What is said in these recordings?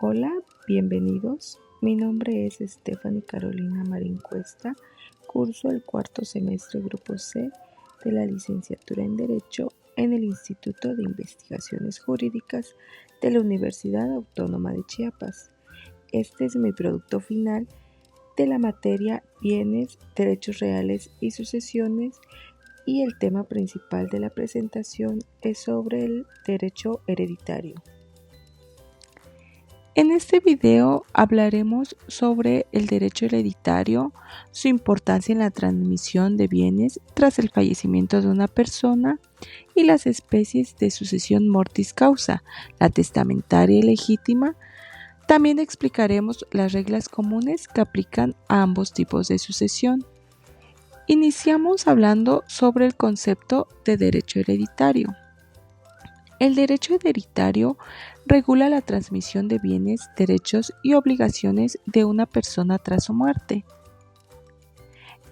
Hola, bienvenidos. Mi nombre es Stephanie Carolina Marín Cuesta. Curso el cuarto semestre Grupo C de la licenciatura en Derecho en el Instituto de Investigaciones Jurídicas de la Universidad Autónoma de Chiapas. Este es mi producto final de la materia Bienes, Derechos Reales y Sucesiones, y el tema principal de la presentación es sobre el derecho hereditario. En este video hablaremos sobre el derecho hereditario, su importancia en la transmisión de bienes tras el fallecimiento de una persona y las especies de sucesión mortis causa, la testamentaria y legítima. También explicaremos las reglas comunes que aplican a ambos tipos de sucesión. Iniciamos hablando sobre el concepto de derecho hereditario. El derecho hereditario regula la transmisión de bienes, derechos y obligaciones de una persona tras su muerte.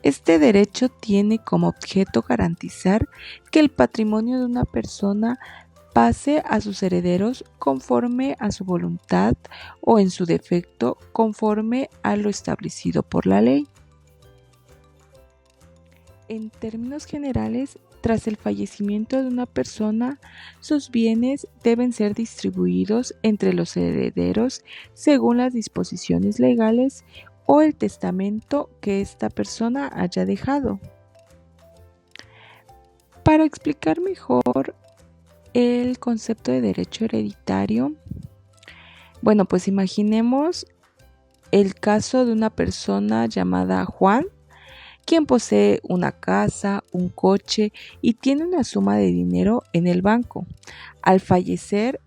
Este derecho tiene como objeto garantizar que el patrimonio de una persona pase a sus herederos conforme a su voluntad o, en su defecto, conforme a lo establecido por la ley. En términos generales, tras el fallecimiento de una persona, sus bienes deben ser distribuidos entre los herederos según las disposiciones legales o el testamento que esta persona haya dejado. Para explicar mejor el concepto de derecho hereditario, pues imaginemos el caso de una persona llamada Juan, quien posee una casa, un coche y tiene una suma de dinero en el banco. Al fallecer,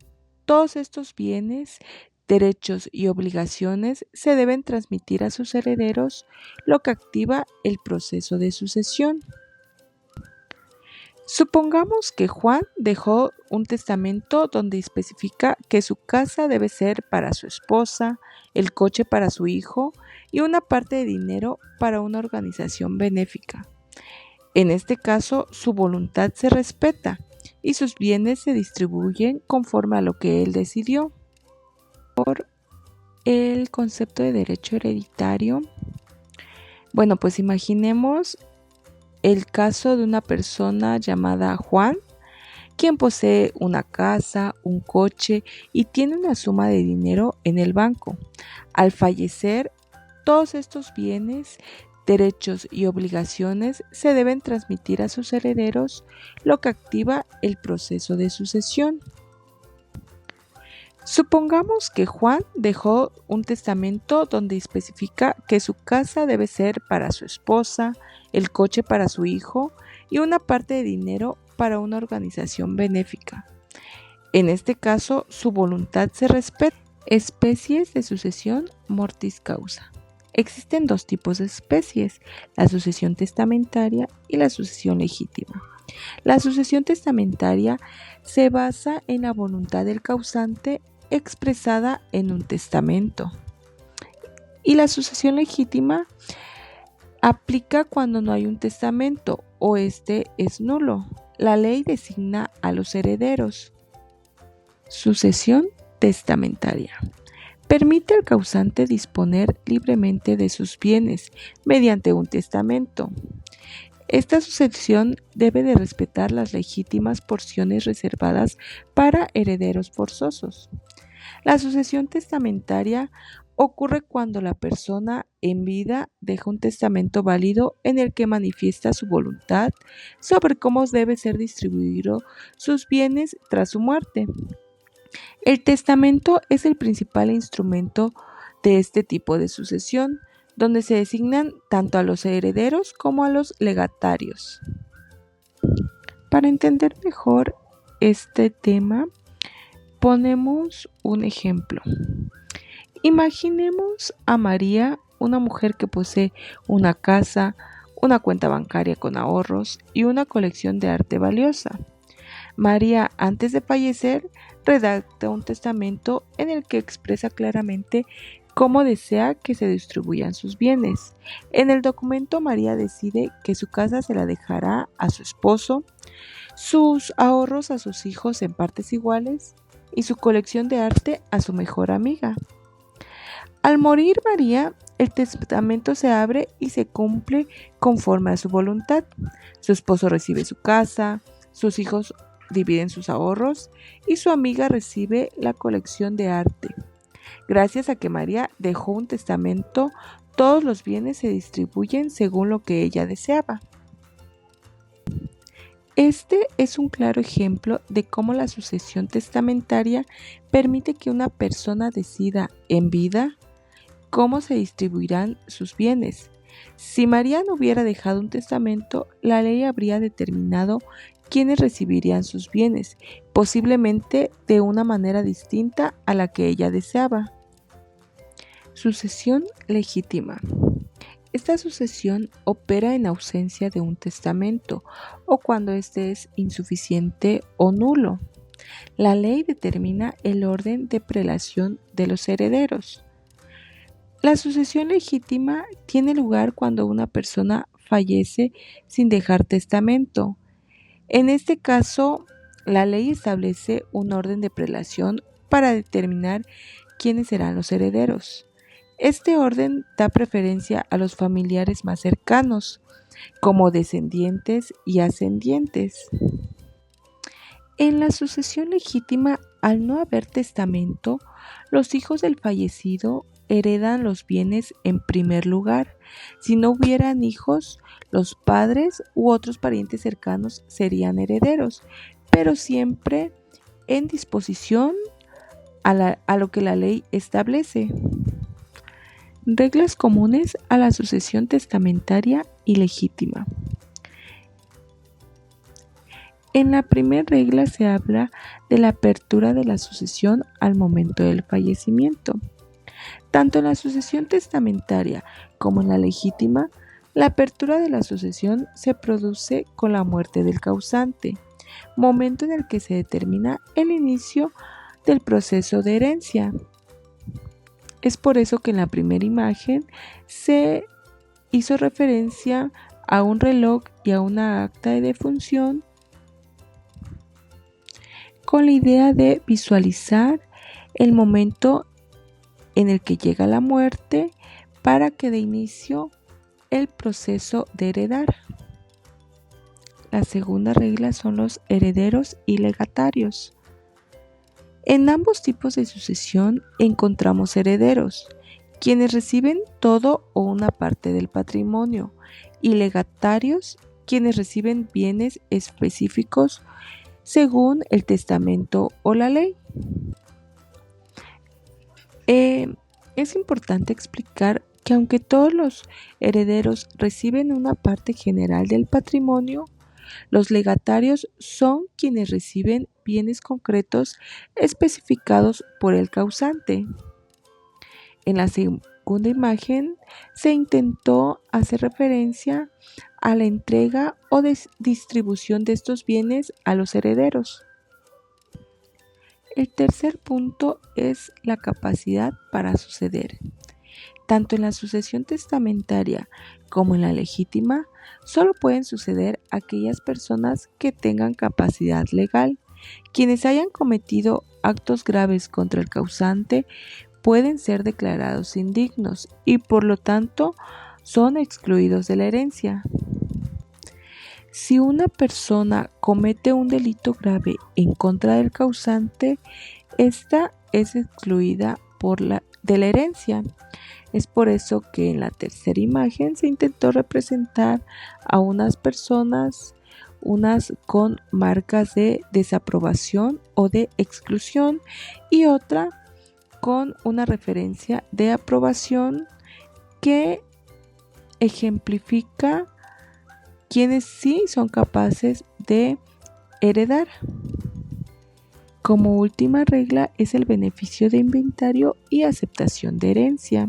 todos estos bienes, derechos y obligaciones se deben transmitir a sus herederos, lo que activa el proceso de sucesión. Supongamos que Juan dejó un testamento donde especifica que su casa debe ser para su esposa, el coche para su hijo y una parte de dinero para una organización benéfica. En este caso, su voluntad se respeta y sus bienes se distribuyen conforme a lo que él decidió. Por el concepto de derecho hereditario, pues imaginemos el caso de una persona llamada Juan, quien posee una casa, un coche y tiene una suma de dinero en el banco. Al fallecer, todos estos bienes, derechos y obligaciones se deben transmitir a sus herederos, lo que activa el proceso de sucesión. Supongamos que Juan dejó un testamento donde especifica que su casa debe ser para su esposa, el coche para su hijo y una parte de dinero para una organización benéfica. En este caso, su voluntad se respeta. Especies de sucesión mortis causa. Existen dos tipos de especies, la sucesión testamentaria y la sucesión legítima. La sucesión testamentaria se basa en la voluntad del causante expresada en un testamento. Y la sucesión legítima aplica cuando no hay un testamento o este es nulo. La ley designa a los herederos. Sucesión testamentaria. Permite al causante disponer libremente de sus bienes mediante un testamento. Esta sucesión debe de respetar las legítimas porciones reservadas para herederos forzosos. La sucesión testamentaria ocurre cuando la persona en vida deja un testamento válido en el que manifiesta su voluntad sobre cómo debe ser distribuido sus bienes tras su muerte. El testamento es el principal instrumento de este tipo de sucesión, donde se designan tanto a los herederos como a los legatarios. Para entender mejor este tema, ponemos un ejemplo. Imaginemos a María, una mujer que posee una casa, una cuenta bancaria con ahorros y una colección de arte valiosa. María, antes de fallecer, redacta un testamento en el que expresa claramente cómo desea que se distribuyan sus bienes. En el documento, María decide que su casa se la dejará a su esposo, sus ahorros a sus hijos en partes iguales y su colección de arte a su mejor amiga. Al morir María, el testamento se abre y se cumple conforme a su voluntad. Su esposo recibe su casa, sus hijos dividen sus ahorros y su amiga recibe la colección de arte. Gracias a que María dejó un testamento, todos los bienes se distribuyen según lo que ella deseaba. Este es un claro ejemplo de cómo la sucesión testamentaria permite que una persona decida en vida cómo se distribuirán sus bienes. Si María no hubiera dejado un testamento, la ley habría determinado quiénes recibirían sus bienes, posiblemente de una manera distinta a la que ella deseaba. Sucesión legítima. Esta sucesión opera en ausencia de un testamento o cuando éste es insuficiente o nulo. La ley determina el orden de prelación de los herederos. La sucesión legítima tiene lugar cuando una persona fallece sin dejar testamento. En este caso, la ley establece un orden de prelación para determinar quiénes serán los herederos. Este orden da preferencia a los familiares más cercanos, como descendientes y ascendientes. En la sucesión legítima, al no haber testamento, los hijos del fallecido heredan los bienes en primer lugar. Si no hubieran hijos, los padres u otros parientes cercanos serían herederos, pero siempre en disposición a lo que la ley establece. Reglas comunes a la sucesión testamentaria y legítima. En la primera regla se habla de la apertura de la sucesión al momento del fallecimiento. Tanto en la sucesión testamentaria como en la legítima, la apertura de la sucesión se produce con la muerte del causante, momento en el que se determina el inicio del proceso de herencia. Es por eso que en la primera imagen se hizo referencia a un reloj y a una acta de defunción con la idea de visualizar el momento en el que llega la muerte para que dé inicio el proceso de heredar. La segunda regla son los herederos y legatarios. En ambos tipos de sucesión encontramos herederos, quienes reciben todo o una parte del patrimonio, y legatarios, quienes reciben bienes específicos según el testamento o la ley. Es importante explicar que aunque todos los herederos reciben una parte general del patrimonio, los legatarios son quienes reciben bienes concretos especificados por el causante. En la segunda imagen se intentó hacer referencia a la entrega o distribución de estos bienes a los herederos. El tercer punto es la capacidad para suceder. Tanto en la sucesión testamentaria como en la legítima, solo pueden suceder aquellas personas que tengan capacidad legal. Quienes hayan cometido actos graves contra el causante pueden ser declarados indignos y por lo tanto son excluidos de la herencia. Si una persona comete un delito grave en contra del causante, esta es excluida de la herencia. Es por eso que en la tercera imagen se intentó representar a unas personas, unas con marcas de desaprobación o de exclusión y otra con una referencia de aprobación que ejemplifica quienes sí son capaces de heredar. Como última regla es el beneficio de inventario y aceptación de herencia.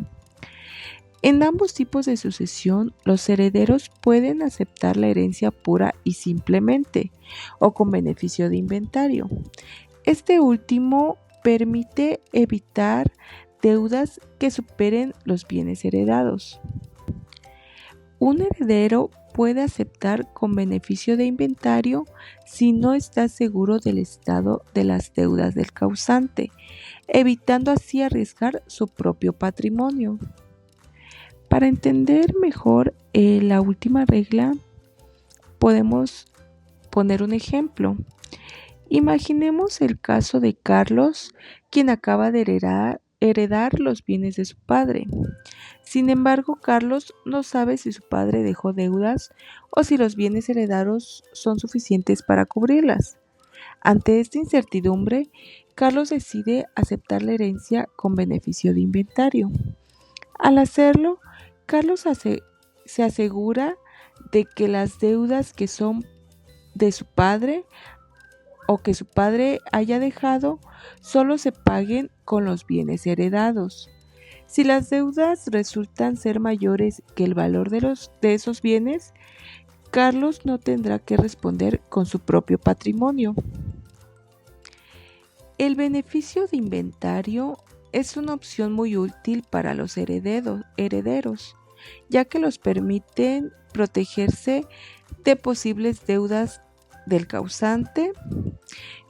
En ambos tipos de sucesión, los herederos pueden aceptar la herencia pura y simplemente, o con beneficio de inventario. Este último permite evitar deudas que superen los bienes heredados. Un heredero puede aceptar con beneficio de inventario si no está seguro del estado de las deudas del causante, evitando así arriesgar su propio patrimonio. Para entender mejor la última regla, podemos poner un ejemplo. Imaginemos el caso de Carlos, quien acaba de heredar los bienes de su padre. Sin embargo, Carlos no sabe si su padre dejó deudas o si los bienes heredados son suficientes para cubrirlas. Ante esta incertidumbre, Carlos decide aceptar la herencia con beneficio de inventario. Al hacerlo, Carlos se asegura de que las deudas que son de su padre o que su padre haya dejado solo se paguen con los bienes heredados. Si las deudas resultan ser mayores que el valor de esos bienes, Carlos no tendrá que responder con su propio patrimonio. El beneficio de inventario es una opción muy útil para los herederos, ya que los permiten protegerse de posibles deudas del causante.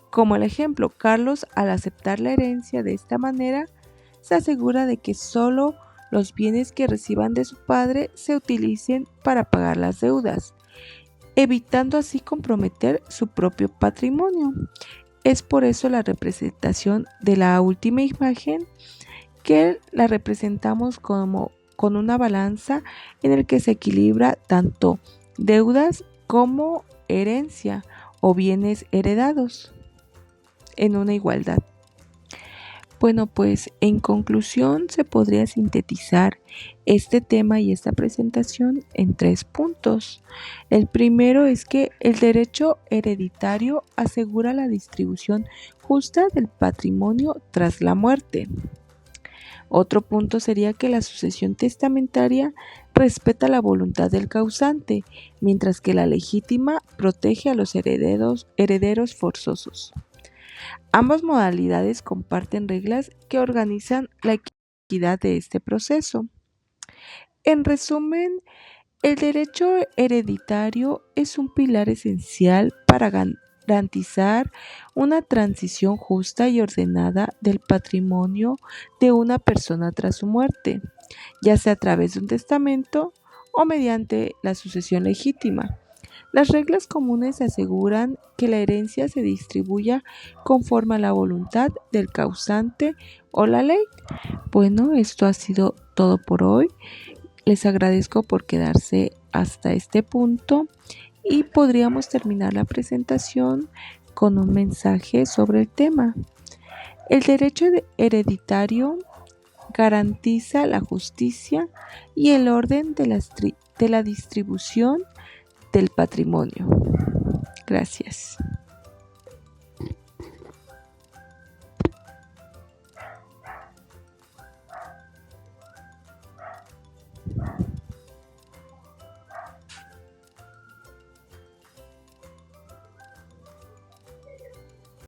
Como el ejemplo, Carlos, al aceptar la herencia de esta manera, se asegura de que solo los bienes que reciban de su padre se utilicen para pagar las deudas, evitando así comprometer su propio patrimonio. Es por eso la representación de la última imagen que la representamos como con una balanza en el que se equilibra tanto deudas como herencia o bienes heredados en una igualdad. Bueno, pues en conclusión se podría sintetizar este tema y esta presentación en 3 puntos. El primero es que el derecho hereditario asegura la distribución justa del patrimonio tras la muerte. Otro punto sería que la sucesión testamentaria respeta la voluntad del causante, mientras que la legítima protege a los herederos forzosos. Ambas modalidades comparten reglas que organizan la equidad de este proceso. En resumen, el derecho hereditario es un pilar esencial para garantizar una transición justa y ordenada del patrimonio de una persona tras su muerte, ya sea a través de un testamento o mediante la sucesión legítima. Las reglas comunes aseguran que la herencia se distribuya conforme a la voluntad del causante o la ley. Bueno, esto ha sido todo por hoy. Les agradezco por quedarse hasta este punto y podríamos terminar la presentación con un mensaje sobre el tema. El derecho hereditario garantiza la justicia y el orden de la distribución del patrimonio. Gracias.